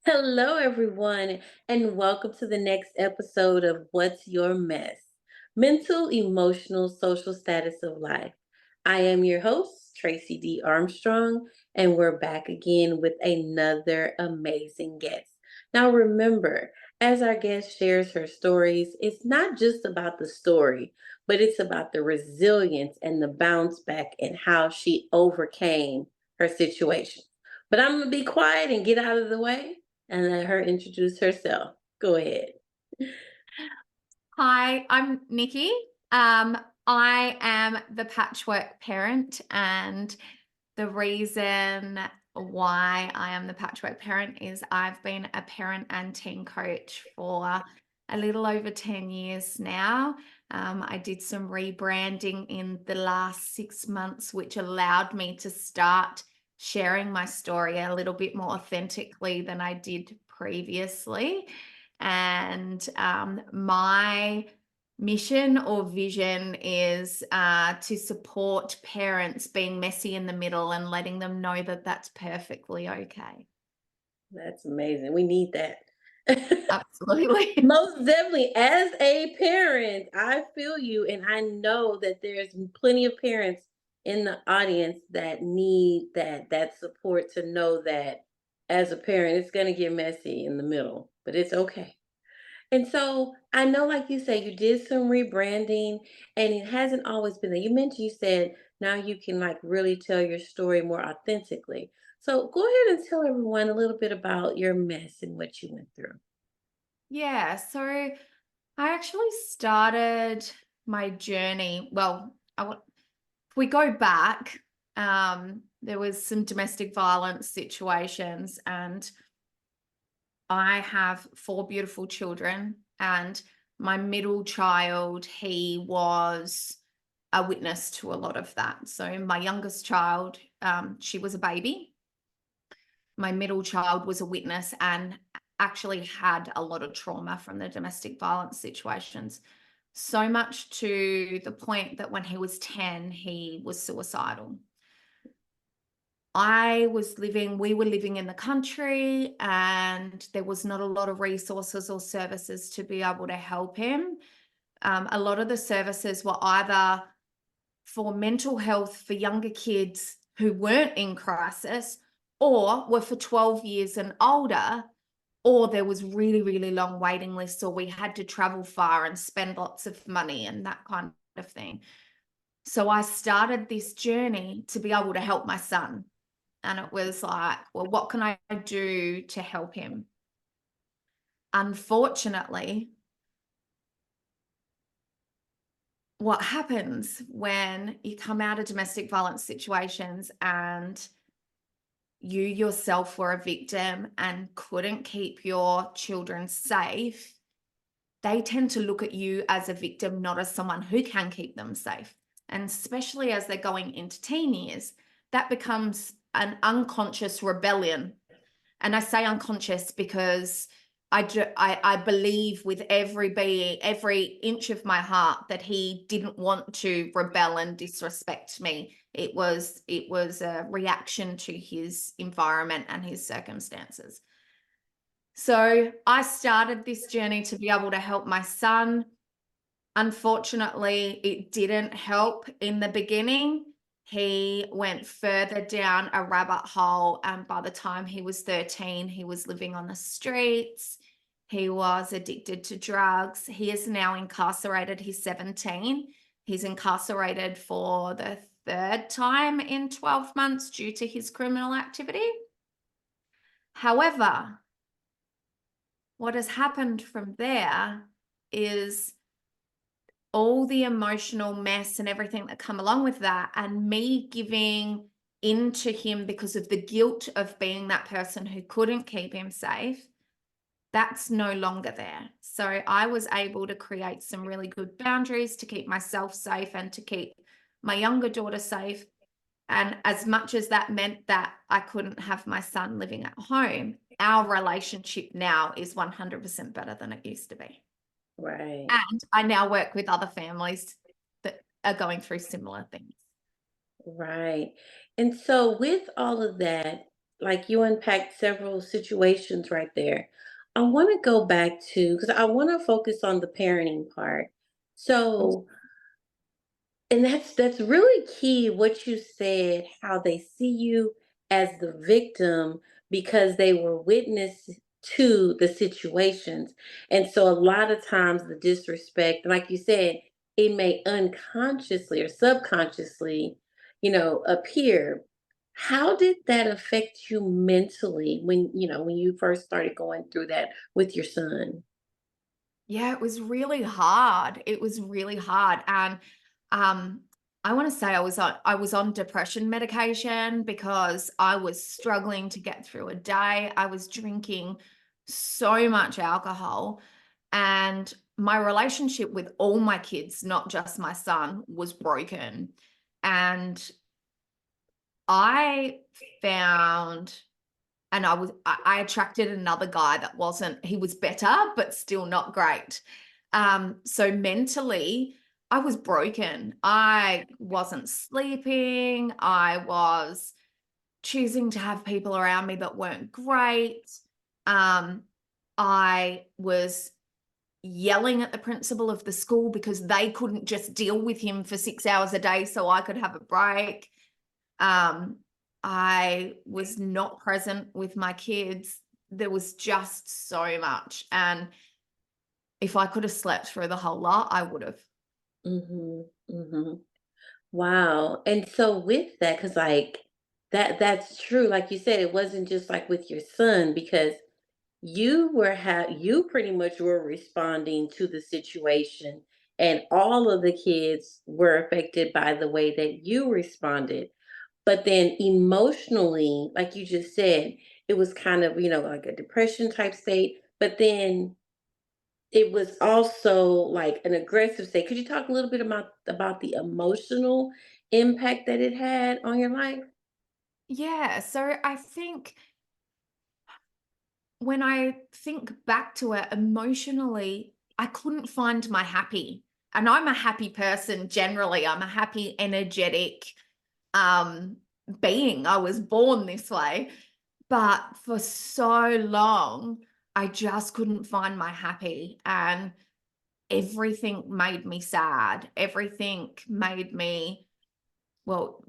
Hello, everyone, and welcome to the next episode of What's Your Mess? Mental, Emotional, Social Status of Life. I am your host, Tracy D. Armstrong, and we're back again with another amazing guest. Now, remember, as our guest shares her stories, it's not just about the story, but it's about the resilience and the bounce back and how she overcame her situation. But I'm going to be quiet and get out of the way and let her introduce herself. Go ahead. Hi, I'm Nikki. Um, I am the patchwork parent, and the reason why I am the patchwork parent is I've been a parent and teen coach for a little over 10 years now. I did some rebranding in the last 6 months, which allowed me to start sharing my story a little bit more authentically than I did previously. And my mission or vision is to support parents being messy in the middle and letting them know that that's perfectly okay. That's amazing. We need that. Absolutely. Most definitely. As a parent, I feel you, and I know that there's plenty of parents in the audience that need that support to know that as a parent, it's going to get messy in the middle, but it's okay. And so I know, like you said, you did some rebranding and it hasn't always been there. You mentioned you said now you can like really tell your story more authentically. So go ahead and tell everyone a little bit about your mess and what you went through. Yeah. So I actually started my journey. Well, if we go back, there was some domestic violence situations, and I have four beautiful children, and my middle child, he was a witness to a lot of that. So my youngest child, she was a baby. My middle child was a witness and actually had a lot of trauma from the domestic violence situations. So much to the point that when he was 10, he was suicidal. We were living in the country, and there was not a lot of resources or services to be able to help him. A lot of the services were either for mental health for younger kids who weren't in crisis, or were for 12 years and older, or there was really, really long waiting lists, or we had to travel far and spend lots of money and that kind of thing. So I started this journey to be able to help my son. And it was like, well, what can I do to help him? Unfortunately, what happens when you come out of domestic violence situations and you yourself were a victim and couldn't keep your children safe, they tend to look at you as a victim, not as someone who can keep them safe. And especially as they're going into teen years, that becomes an unconscious rebellion. And I say unconscious because I believe with every inch of my heart that he didn't want to rebel and disrespect me. It was a reaction to his environment and his circumstances. So I started this journey to be able to help my son. Unfortunately, it didn't help in the beginning. He went further down a rabbit hole, and by the time he was 13, he was living on the streets. He was addicted to drugs. He is now incarcerated. He's 17. He's incarcerated for the third time in 12 months due to his criminal activity. However, what has happened from there is all the emotional mess and everything that come along with that, and me giving into him because of the guilt of being that person who couldn't keep him safe, that's no longer there. So I was able to create some really good boundaries to keep myself safe and to keep my younger daughter safe. And as much as that meant that I couldn't have my son living at home, our relationship now is 100% better than it used to be. Right. And I now work with other families that are going through similar things. Right. And so with all of that, like you unpacked several situations right there. I want to go back to because I want to focus on the parenting part. So, and that's really key what you said, how they see you as the victim because they were witness to the situations. And so a lot of times the disrespect, like you said, it may unconsciously or subconsciously, appear. How did that affect you mentally when you first started going through that with your son? Yeah, it was really hard. It was really hard, and, um, I wanna say I was on depression medication because I was struggling to get through a day. I was drinking so much alcohol, and my relationship with all my kids, not just my son, was broken, and I found and I attracted another guy that wasn't he was better, but still not great. So mentally, I was broken. I wasn't sleeping. I was choosing to have people around me that weren't great. Um, I was yelling at the principal of the school because they couldn't just deal with him for 6 hours a day so I could have a break. Um, I was not present with my kids. There was just so much. And if I could have slept through the whole lot, I would have. Mhm. Mhm. Wow. And so with that, because like that's true. Like you said, it wasn't just like with your son because you pretty much were responding to the situation and all of the kids were affected by the way that you responded. But then emotionally, like you just said, it was kind of, like a depression type state. But then it was also like an aggressive state. Could you talk a little bit about the emotional impact that it had on your life? Yeah. So I think when I think back to it emotionally, I couldn't find my happy. And I'm a happy person generally. I'm a happy, energetic um being. I was born this way. But for so long, I just couldn't find my happy, and everything made me sad. Everything made me, well,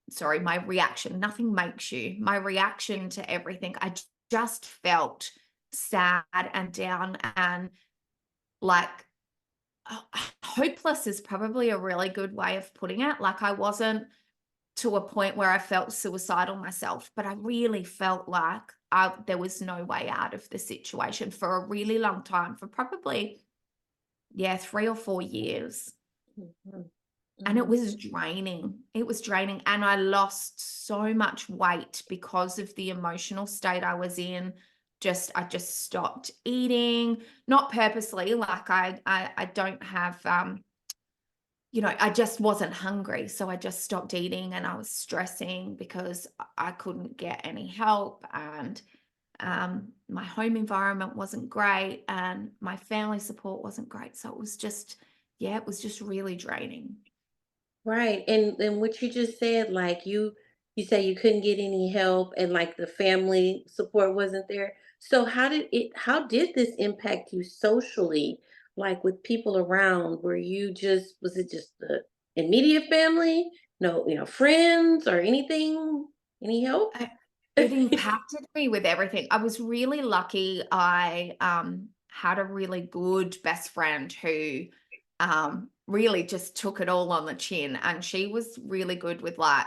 sorry, my reaction, nothing makes you. My reaction to everything, just felt sad and down and like ho hopeless is probably a really good way of putting it. Like, I wasn't to a point where I felt suicidal myself, but I really felt like there was no way out of the situation for a really long time, for probably, yeah, 3 or 4 years. Mhm, And it mhm. was draining. It was draining. And I lost so much weight because of the emotional state I was in. I just stopped eating, not purposely, like I don't have I just wasn't hungry. So I just stopped eating and I was stressing because I couldn't get any help. And my home environment wasn't great and my family support wasn't great. So it was just, yeah, it was just really draining. Right. And what you just said, like you say you couldn't get any help and like the family support wasn't there. So how did this impact you socially? Like with people around, was it just the immediate family? No, friends or anything? Any help? I It impacted me with everything. I was really lucky. I, had a really good best friend who, really just took it all on the chin, and she was really good with, like,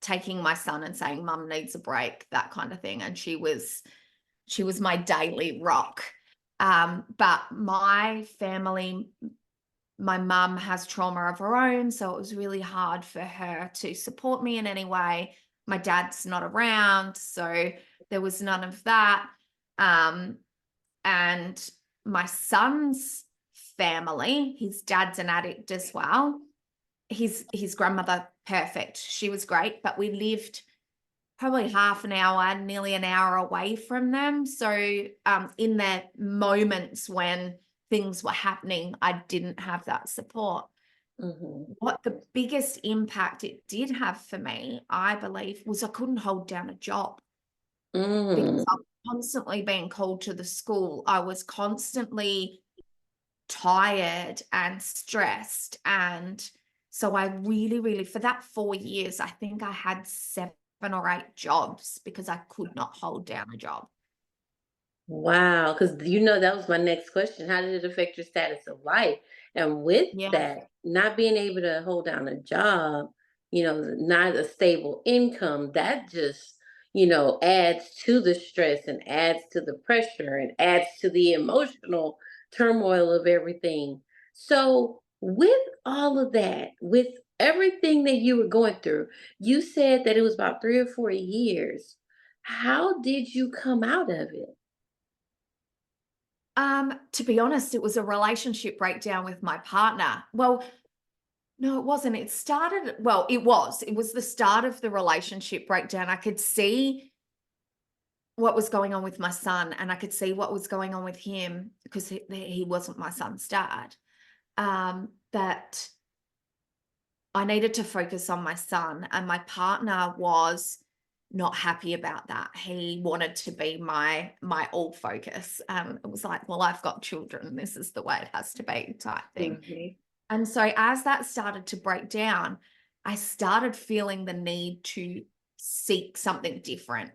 taking my son and saying, "Mum needs a break," that kind of thing, and she was my daily rock. But my family, my mum has trauma of her own, so it was really hard for her to support me in any way. My dad's not around, so there was none of that. Um, and my son's family, his dad's an addict as well. His grandmother, perfect. She was great, but we lived probably half an hour, nearly an hour away from them. So, in the moments when things were happening, I didn't have that support. Hmm. What the biggest impact it did have for me, I believe, was I couldn't hold down a job. because Mm. I was constantly being called to the school. I was constantly tired and stressed. And so I really, really, for that 4 years, I think I had 7 or 8 jobs because I could not hold down a job. Wow, because that was my next question. How did it affect your status of life? And with Yeah. that, not being able to hold down a job, not a stable income, that just, adds to the stress and adds to the pressure and adds to the emotional turmoil of everything. So, with all of that, with everything that you were going through, you said that it was about 3 or 4 years. How did you come out of it? To be honest, it was a relationship breakdown with my partner. Well, no, it wasn't. It was the start of the relationship breakdown. I could see what was going on with my son, and I could see what was going on with him because he wasn't my son's dad. That I needed to focus on my son, and my partner was not happy about that. He wanted to be my all focus. It was like, well, I've got children. This is the way it has to be, type thing. Mhm. And so as that started to break down, I started feeling the need to seek something different,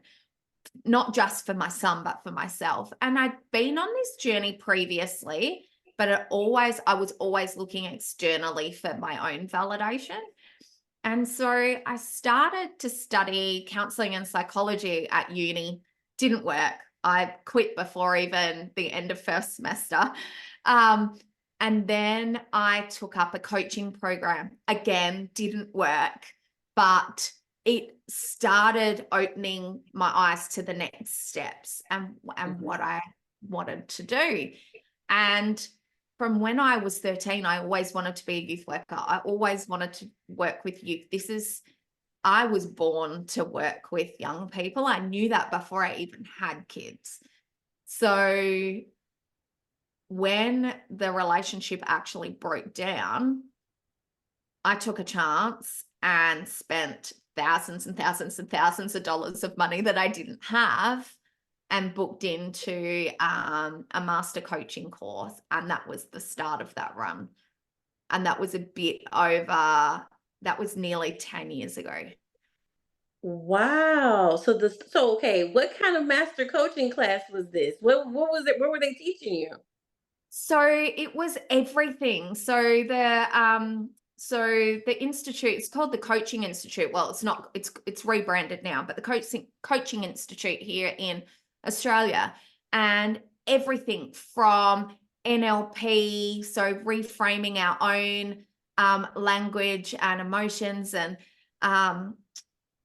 not just for my son, but for myself. And I'd been on this journey previously, but I was always looking externally for my own validation. And so I started to study counseling and psychology at uni. Didn't work. I quit before even the end of first semester. Um, and then I took up a coaching program. Again, didn't work, but it started opening my eyes to the next steps and Mhm. what I wanted to do. And from when I was 13, I always wanted to be a youth worker. I always wanted to work with youth. I was born to work with young people. I knew that before I even had kids. So when the relationship actually broke down, I took a chance and spent thousands and thousands and thousands of dollars of money that I didn't have and booked into a master coaching course. And that was the start of that run. And that was that was nearly 10 years ago. Wow. Okay, what kind of master coaching class was this? What was it? What were they teaching you? So it was everything. So the institute, it's called the Coaching Institute. Well, it's not, it's rebranded now, but the Coaching Institute here in Australia. And everything from NLP, so reframing our own language and emotions, and um,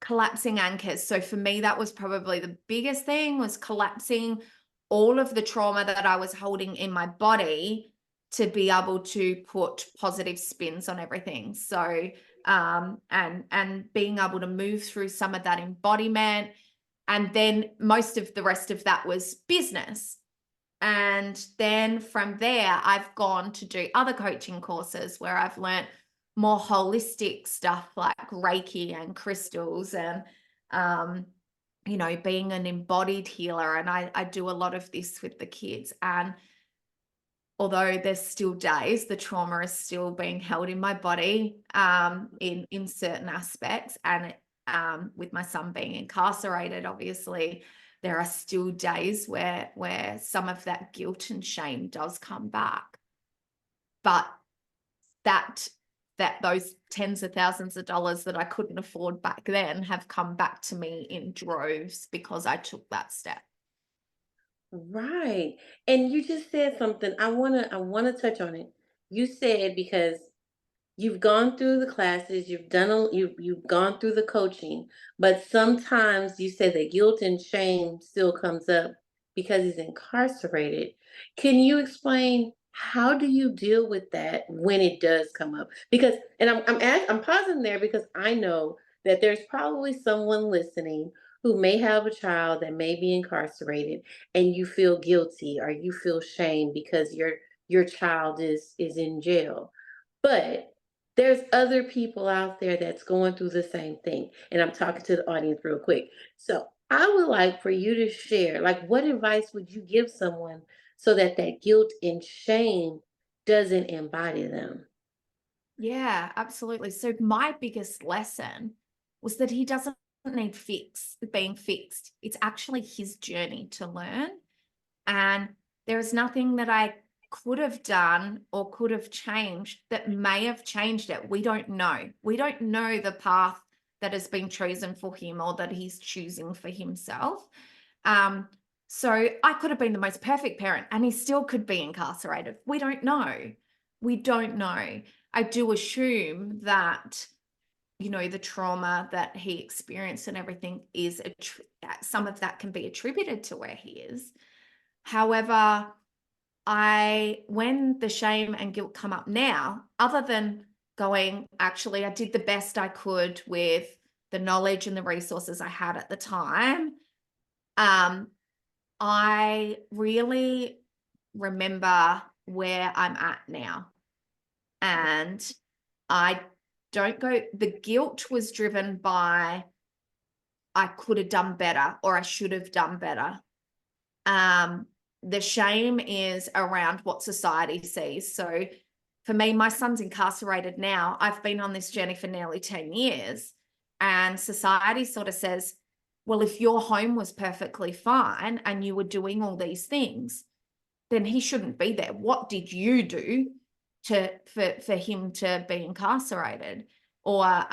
collapsing anchors. So for me, that was probably the biggest thing, was collapsing all of the trauma that I was holding in my body to be able to put positive spins on everything. So and being able to move through some of that embodiment. And then most of the rest of that was business. And then from there, I've gone to do other coaching courses where I've learned more holistic stuff like Reiki and crystals and, um, being an embodied healer. And I do a lot of this with the kids. And although there's still days, the trauma is still being held in my body in certain aspects. And with my son being incarcerated, obviously, there are still days where some of that guilt and shame does come back. But that those tens of thousands of dollars that I couldn't afford back then have come back to me in droves because I took that step. Right. And you just said something. I wanna touch on it. You said because you've gone through the classes, you've gone through the coaching, but sometimes you say that guilt and shame still comes up because he's incarcerated. Can you explain how do you deal with that when it does come up? Because and I'm pausing there because I know that there's probably someone listening who may have a child that may be incarcerated and you feel guilty or you feel shame because your child is in jail. But there's other people out there that's going through the same thing. And I'm talking to the audience real quick. So I would like for you to share, like, what advice would you give someone so that that guilt and shame doesn't embody them? Yeah, absolutely. So my biggest lesson was that he doesn't need being fixed. It's actually his journey to learn. And there is nothing that I could have done or could have changed that may have changed it. We don't know. We don't know the path that has been chosen for him or that he's choosing for himself. Um, so I could have been the most perfect parent and he still could be incarcerated. We don't know. We don't know. I do assume that, the trauma that he experienced and everything is some of that can be attributed to where he is. However, when the shame and guilt come up now, other than going, actually, I did the best I could with the knowledge and the resources I had at the time, um, I really remember where I'm at now. And I don't go, the guilt was driven by I could have done better or I should have done better. Um, the shame is around what society sees. So for me, my son's incarcerated now. I've been on this journey for nearly 10 years. And society sort of says, well, if your home was perfectly fine and you were doing all these things, then he shouldn't be there. What did you do for him to be incarcerated? Or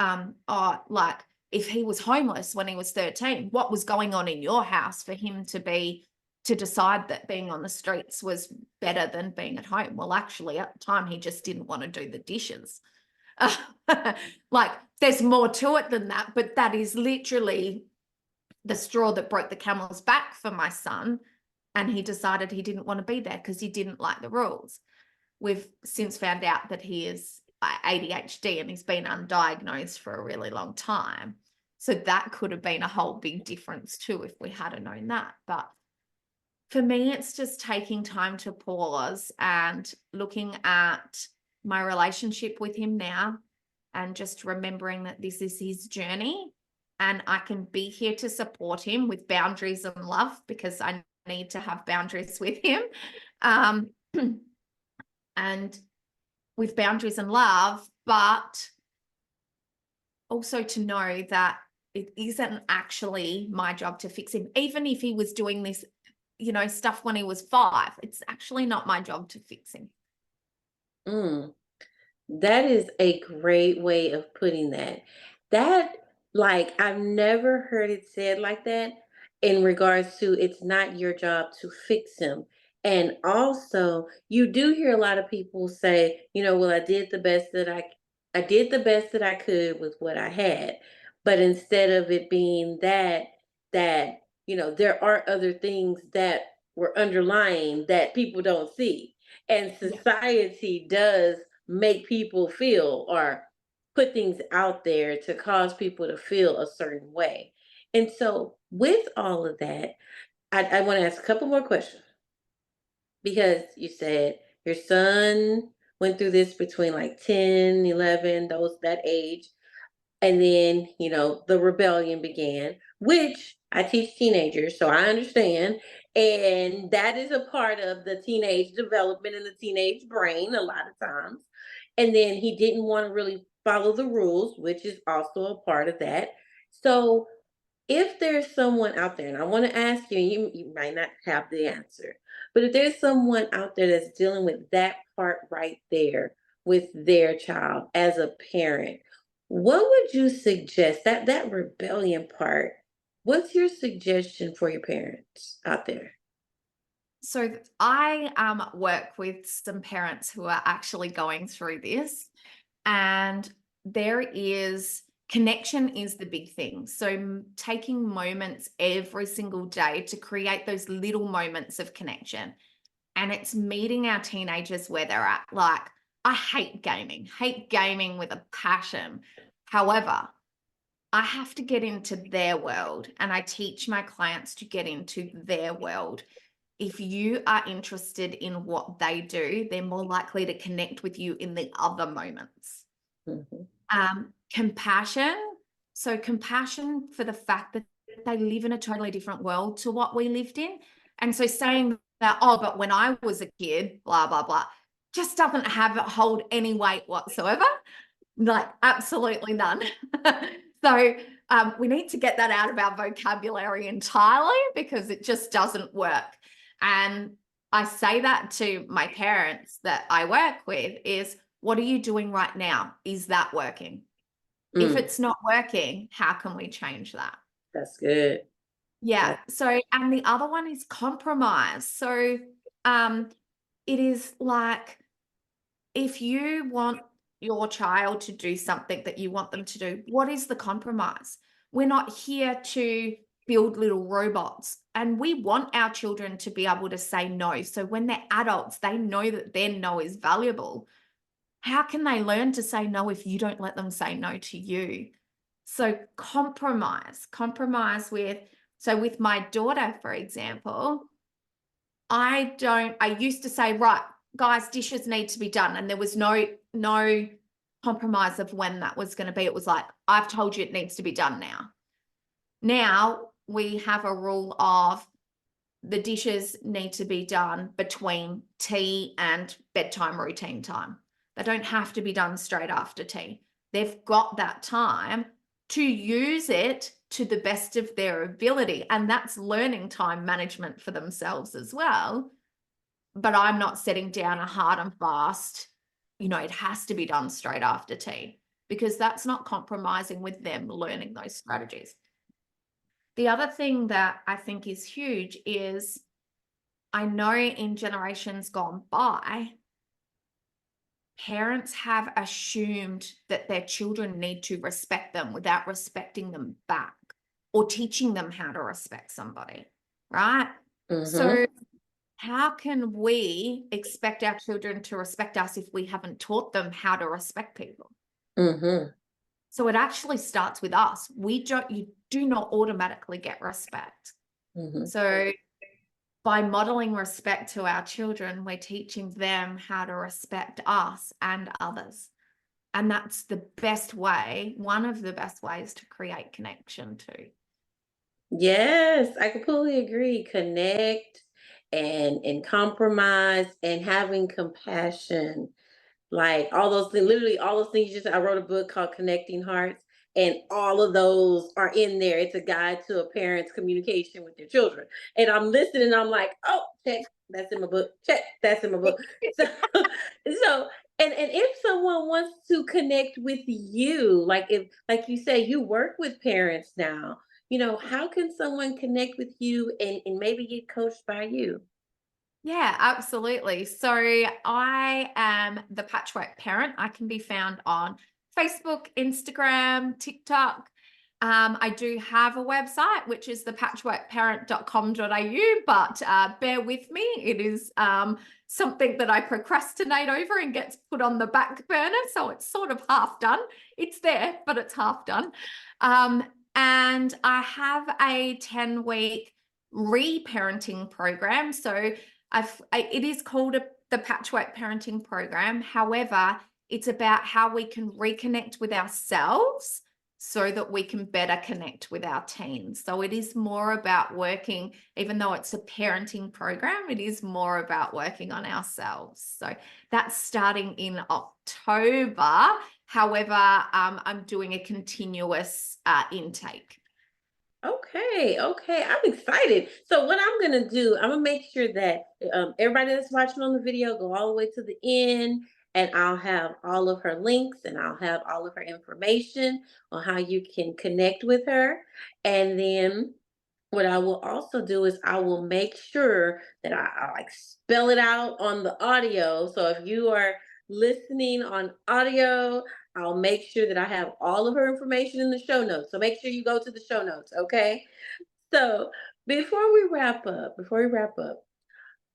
like if he was homeless when he was 13, what was going on in your house for him to decide that being on the streets was better than being at home? Well, actually, at the time, he just didn't want to do the dishes. Like, there's more to it than that, but that is literally the straw that broke the camel's back for my son. And he decided he didn't want to be there because he didn't like the rules. We've since found out that he is ADHD and he's been undiagnosed for a really long time. So that could have been a whole big difference too if we had known that. But for me, it's just taking time to pause and looking at my relationship with him now and just remembering that this is his journey and I can be here to support him with boundaries and love because I need to have boundaries with him. Um, and with boundaries and love, but also to know that it isn't actually my job to fix him. Even if he was doing this, stuff when he was 5, it's actually not my job to fix him. Mm. That is a great way of putting that. That, like, I've never heard it said like that in regards to it's not your job to fix him. And also, you do hear a lot of people say, well, I did the best that I could with what I had. But instead of it being that, there are other things that were underlying that people don't see. And Yeah. society does make people feel or put things out there to cause people to feel a certain way. And so, with all of that, I want to ask a couple more questions because you said your son went through this between like 10, 11, that age. And then, the rebellion began, which I teach teenagers, so I understand. And that is a part of the teenage development in the teenage brain a lot of times. And then he didn't want to really follow the rules, which is also a part of that. So if there's someone out there, and I want to ask you, you might not have the answer, but if there's someone out there that's dealing with that part right there with their child as a parent, what would you suggest that rebellion part? What's your suggestion for your parents out there? So I work with some parents who are actually going through this, and there is connection is the big thing. So taking moments every single day to create those little moments of connection. And it's meeting our teenagers where they're at. Like, I hate gaming with a passion. However, I have to get into their world and I teach my clients to get into their world. If you are interested in what they do, they're more likely to connect with you in the other moments. Mhm. Compassion. So compassion for the fact that they live in a totally different world to what we lived in. And so saying that, oh, but when I was a kid, blah, blah, blah, just doesn't hold any weight whatsoever. Like, absolutely none. So we need to get that out of our vocabulary entirely, because it just doesn't work. And I say that to my parents that I work with is, what are you doing right now? Is that working? If Mm, it's not working, how can we change that? that's good. Yeah. That's So, and the other one is compromise. So, um, it is like, if you want your child to do something that you want them to do, what is the compromise? We're not here to build little robots, and we want our children to be able to say no. So when they're adults, they know that their no is valuable. How can they learn to say no if you don't let them say no to you? So compromise with, so with my daughter, for example, I used to say, right, guys, dishes need to be done. And there was no compromise of when that was going to be. It was like, I've told you it needs to be done now. Now we have a rule of the dishes need to be done between tea and bedtime routine time. They don't have to be done straight after tea. They've got that time to use it to the best of their ability. And that's learning time management for themselves as well. But I'm not setting down a hard and fast, it has to be done straight after tea, because that's not compromising with them learning those strategies. The other thing that I think is huge is, I know in generations gone by, parents have assumed that their children need to respect them without respecting them back, or teaching them how to respect somebody, right? mm-hmm. So how can we expect our children to respect us if we haven't taught them how to respect people? Mm-hmm. So it actually starts with us. You do not automatically get respect. Mm-hmm. So by modeling respect to our children, we're teaching them how to respect us and others. And that's the best way, one of the best ways to create connection too. Yes, I completely agree. Connect and compromise and having compassion. Like all those things, literally all those things you just I wrote a book called Connecting Hearts, and all of those are in there. It's a guide to a parent's communication with their children. And I'm listening and I'm like, oh, check, that's in my book. Check, that's in my book. So so and if someone wants to connect with you, like if like you say, you work with parents now, how can someone connect with you and maybe get coached by you? Yeah, absolutely. So I am the patchwork parent. I can be found on Facebook, Instagram, TikTok. I do have a website, which is thepatchworkparent.com.au, but bear with me. It is something that I procrastinate over and gets put on the back burner. So it's sort of half done. It's there, but it's half done. And I have a 10-week re-parenting program. So it is called the Patchwork Parenting Program. However, it's about how we can reconnect with ourselves so that we can better connect with our teens. So it is more about working, even though it's a parenting program, it is more about working on ourselves. So that's starting in October. However, I'm doing a continuous intake. Okay, okay. I'm excited. So what I'm gonna do, I'm gonna make sure that everybody that's watching on the video go all the way to the end, and I'll have all of her links and I'll have all of her information on how you can connect with her. And then what I will also do is I will make sure that I like spell it out on the audio. So if you are listening on audio, I'll make sure that I have all of her information in the show notes. So make sure you go to the show notes, okay? So before we wrap up,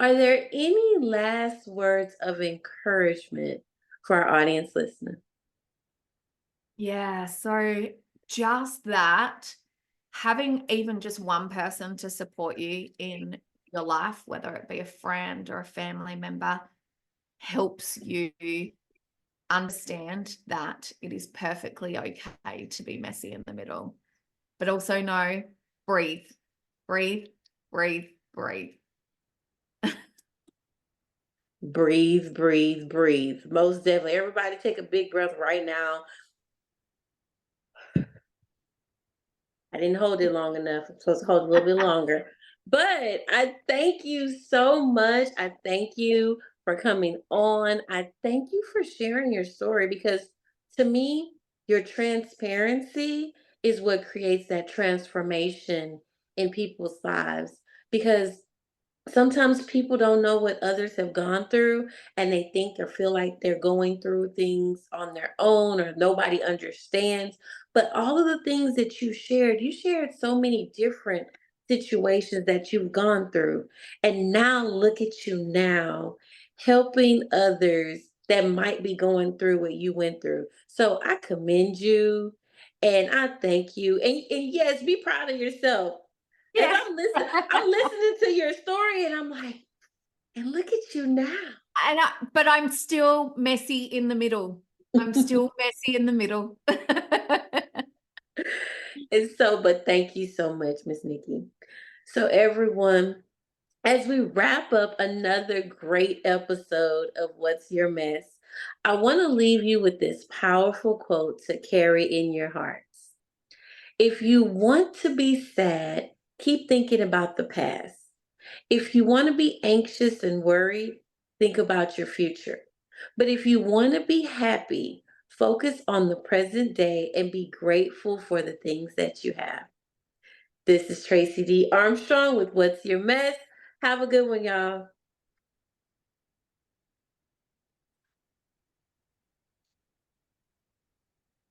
are there any last words of encouragement for our audience listening? Yeah, so just that, having even just one person to support you in your life, whether it be a friend or a family member, helps you understand that it is perfectly okay to be messy in the middle. But also know breathe, breathe, breathe, breathe. Breathe, breathe, breathe. Most definitely. Everybody take a big breath right now. I didn't hold it long enough. I'm supposed to hold a little bit longer. But I thank you so much. I thank you for coming on. I thank you for sharing your story because to me, your transparency is what creates that transformation in people's lives. Because sometimes people don't know what others have gone through and they think or feel like they're going through things on their own or nobody understands. But all of the things that you shared so many different situations that you've gone through. And now look at you now helping others that might be going through what you went through. So I commend you and I thank you. And yes, be proud of yourself as Yeah. I'm listening to your story and I'm like, and look at you now. But I'm still messy in the middle. I'm still messy in the middle. And so, but thank you so much, Miss Nikki. So everyone, as we wrap up another great episode of What's Your Mess, I want to leave you with this powerful quote to carry in your hearts. If you want to be sad, keep thinking about the past. If you want to be anxious and worried, think about your future. But if you want to be happy, focus on the present day and be grateful for the things that you have. This is Tracy D. Armstrong with What's Your Mess? Have a good one, y'all.